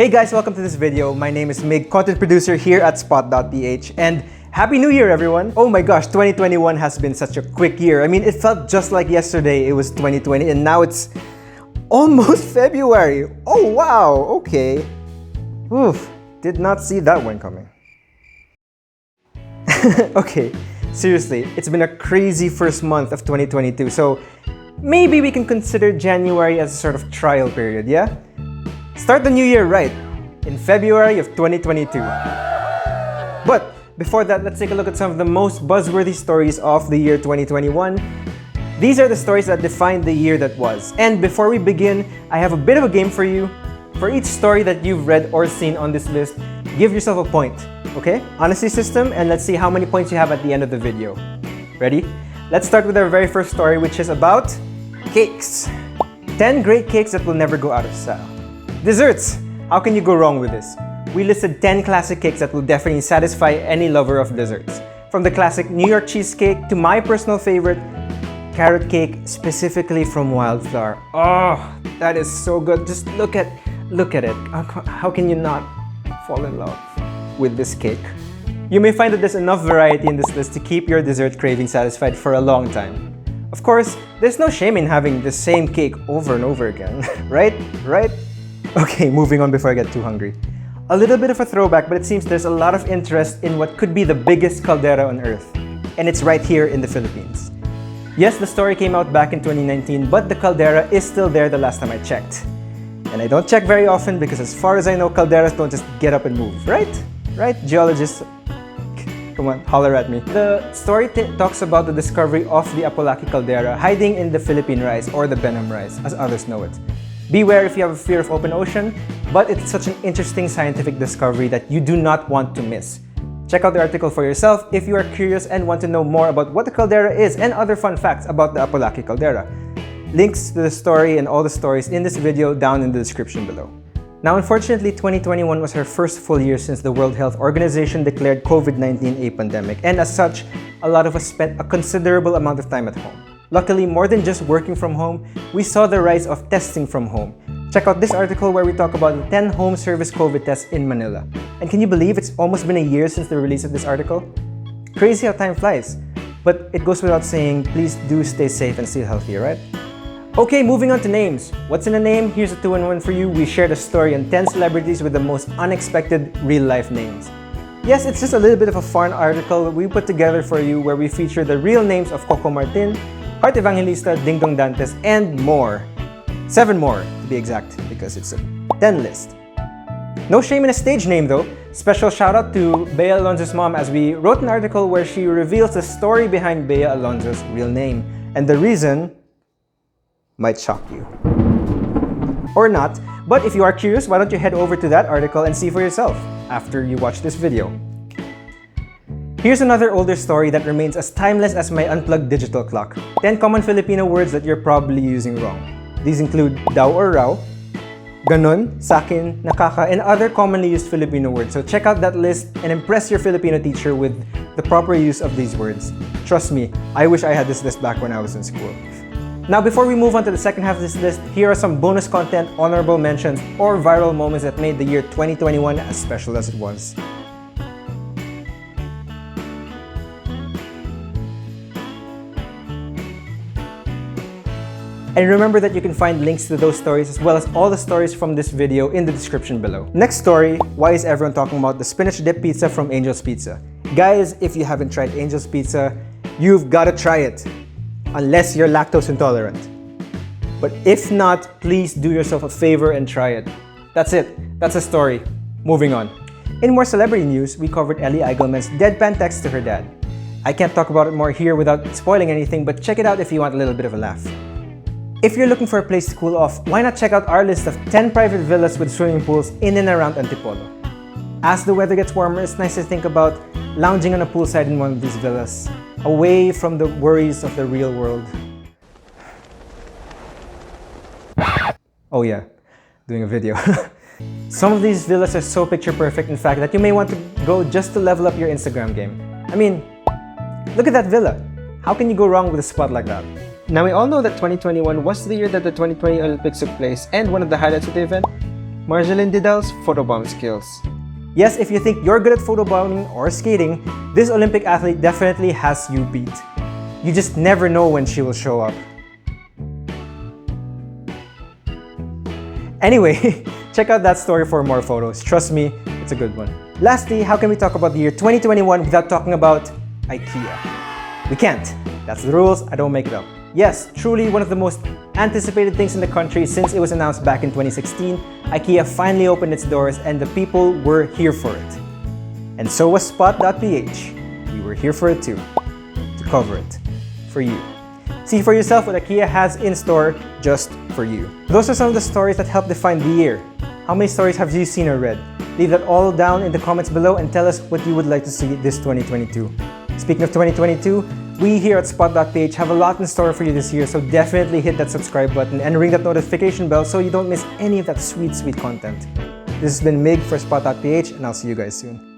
Hey guys, welcome to this video. My name is Mig, content producer here at Spot.ph, and Happy New Year everyone! Oh my gosh, 2021 has been such a quick year. I mean, it felt just like yesterday it was 2020 and now it's almost February. Oh wow, okay. Oof, did not see that one coming. Okay, seriously, it's been a crazy first month of 2022, so maybe we can consider January as a sort of trial period, yeah? Start the new year right, in February of 2022. But before that, let's take a look at some of the most buzzworthy stories of the year 2021. These are the stories that defined the year that was. And before we begin, I have a bit of a game for you. For each story that you've read or seen on this list, give yourself a point, okay? Honesty system, and let's see how many points you have at the end of the video. Ready? Let's start with our very first story, which is about cakes. 10 great cakes that will never go out of style. Desserts! How can you go wrong with this? We listed 10 classic cakes that will definitely satisfy any lover of desserts. From the classic New York cheesecake to my personal favorite, carrot cake, specifically from Wildflower. Oh, that is so good. Just look at it. How can you not fall in love with this cake? You may find that there's enough variety in this list to keep your dessert craving satisfied for a long time. Of course, there's no shame in having the same cake over and over again, right? Okay, moving on before I get too hungry. A little bit of a throwback, but it seems there's a lot of interest in what could be the biggest caldera on Earth. And it's right here in the Philippines. Yes, the story came out back in 2019, but the caldera is still there the last time I checked. And I don't check very often because as far as I know, calderas don't just get up and move, right? Right? Geologists, come on, holler at me. The story talks about the discovery of the Apolaki caldera hiding in the Philippine rice, or the Benham rice, as others know it. Beware if you have a fear of open ocean, but it's such an interesting scientific discovery that you do not want to miss. Check out the article for yourself if you are curious and want to know more about what the caldera is and other fun facts about the Apolaki caldera. Links to the story and all the stories in this video down in the description below. Now, unfortunately, 2021 was our first full year since the World Health Organization declared COVID-19 a pandemic, and as such, a lot of us spent a considerable amount of time at home. Luckily, more than just working from home, we saw the rise of testing from home. Check out this article where we talk about the 10 home service COVID tests in Manila. And can you believe it's almost been a year since the release of this article? Crazy how time flies. But it goes without saying, please do stay safe and stay healthy, right? Okay, moving on to names. What's in a name? Here's a 2-in-1 for you. We shared a story on 10 celebrities with the most unexpected real-life names. Yes, it's just a little bit of a fun article we put together for you where we feature the real names of Coco Martin, Heart Evangelista, Ding Dong Dantes, and more. 7 more, to be exact, because it's a 10 list. No shame in a stage name though. Special shout out to Bea Alonzo's mom, as we wrote an article where she reveals the story behind Bea Alonzo's real name. And the reason might shock you. Or not, but if you are curious, why don't you head over to that article and see for yourself after you watch this video. Here's another older story that remains as timeless as my unplugged digital clock. 10 common Filipino words that you're probably using wrong. These include daw or raw, ganon, sakin, nakaka, and other commonly used Filipino words. So check out that list and impress your Filipino teacher with the proper use of these words. Trust me, I wish I had this list back when I was in school. Now, before we move on to the second half of this list, here are some bonus content, honorable mentions, or viral moments that made the year 2021 as special as it was. And remember that you can find links to those stories as well as all the stories from this video in the description below. Next story, why is everyone talking about the spinach dip pizza from Angel's Pizza? Guys, if you haven't tried Angel's Pizza, you've got to try it. Unless you're lactose intolerant. But if not, please do yourself a favor and try it. That's it. That's the story. Moving on. In more celebrity news, we covered Ellie Eigelman's deadpan text to her dad. I can't talk about it more here without spoiling anything, but check it out if you want a little bit of a laugh. If you're looking for a place to cool off, why not check out our list of 10 private villas with swimming pools in and around Antipolo. As the weather gets warmer, it's nice to think about lounging on a poolside in one of these villas, away from the worries of the real world. Oh yeah, doing a video. Some of these villas are so picture perfect, in fact, that you may want to go just to level up your Instagram game. I mean, look at that villa. How can you go wrong with a spot like that? Now, we all know that 2021 was the year that the 2020 Olympics took place, and one of the highlights of the event Margielyn Didal's photobomb skills. Yes, if you think you're good at photobombing or skating, this Olympic athlete definitely has you beat. You just never know when she will show up. Anyway, check out that story for more photos. Trust me, it's a good one. Lastly, how can we talk about the year 2021 without talking about IKEA? We can't. That's the rules, I don't make it up. Yes, truly one of the most anticipated things in the country since it was announced back in 2016, IKEA finally opened its doors and the people were here for it. And so was Spot.ph. We were here for it too, to cover it, for you. See for yourself what IKEA has in store just for you. Those are some of the stories that help define the year. How many stories have you seen or read? Leave that all down in the comments below and tell us what you would like to see this 2022. Speaking of 2022, we here at Spot.ph have a lot in store for you this year, so definitely hit that subscribe button and ring that notification bell so you don't miss any of that sweet, sweet content. This has been Mig for Spot.ph, and I'll see you guys soon.